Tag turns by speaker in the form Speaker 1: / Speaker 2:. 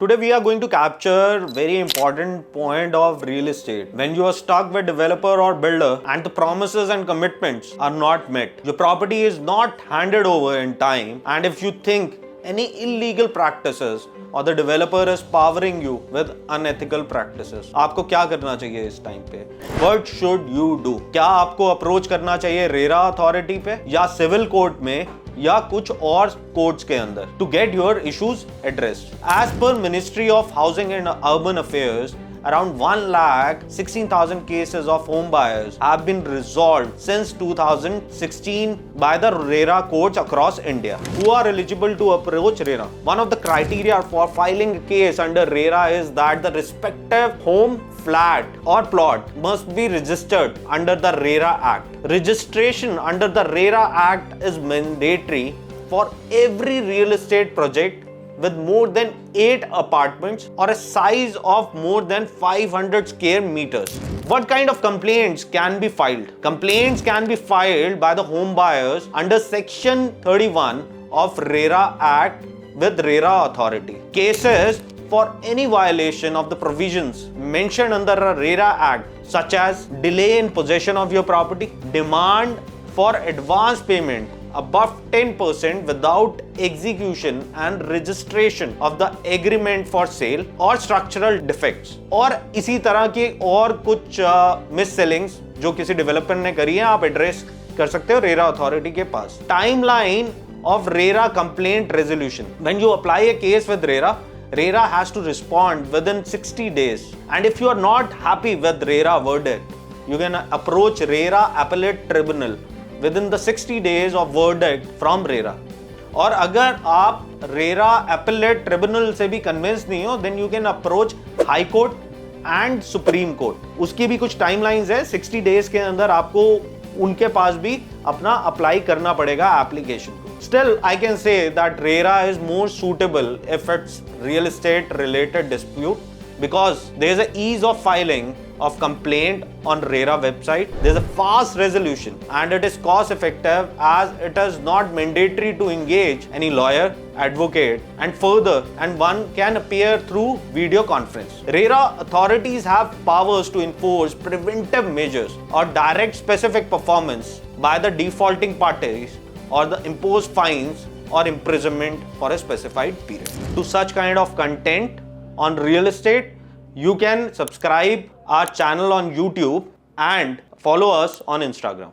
Speaker 1: Today we are going to capture very important point of real estate. When you are stuck with developer or builder and the promises and commitments are not met, your property is not handed over in time, and if you think any illegal practices or the developer is powering you with unethical practices, आपको क्या करना चाहिए इस time पे? What should you do? क्या आपको approach करना चाहिए रेरा अथॉरिटी पे या सिविल कोर्ट में या कुछ और कोर्ट्स के अंदर to get your issues addressed? As per ministry of housing and urban affairs, around 1,16,000 cases of home buyers have been resolved since 2016 by the RERA courts across India. Who are eligible to approach RERA? One of the criteria for filing a case under RERA is that the respective home, flat or plot must be registered under the RERA Act. Registration under the RERA Act is mandatory for every real estate project with more than 8 apartments or a size of more than 500 square meters. What kind of complaints can be filed? Complaints can be filed by the home buyers under Section 31 of RERA Act with RERA authority. Cases for any violation of the provisions mentioned under the RERA Act, such as delay in possession of your property, demand for advance payment above 10% without execution and registration of the agreement for sale, or structural defects, और इसी तरह के और कुछ miss ceilings जो किसी developer ने करी है, आप एड्रेस कर सकते हो रेरा अथॉरिटी के पास. Timeline of RERA complaint resolution. When you apply a case with RERA, RERA has to respond within 60 days. And if you are not happy with RERA verdict, you can approach RERA Appellate Tribunal within the 60 days of verdict from RERA. और अगर आप RERA Appellate Tribunal से भी convinced नहीं हो, then you can approach High Court and Supreme Court. उसकी भी कुछ timelines है, 60 days के अंदर आपको उनके पास भी अपना अप्लाई करना पड़ेगा एप्लीकेशन को. Still, I can say that RERA is more suitable if it's real estate related dispute, because there is an ease of filing of complaint on RERA website. There is a fast resolution and it is cost effective as it is not mandatory to engage any lawyer, advocate, and further, and one can appear through video conference. RERA authorities have powers to enforce preventive measures or direct specific performance by the defaulting parties, or the impose fines or imprisonment for a specified period. To such kind of content on real estate, you can subscribe our channel on YouTube and follow us on Instagram.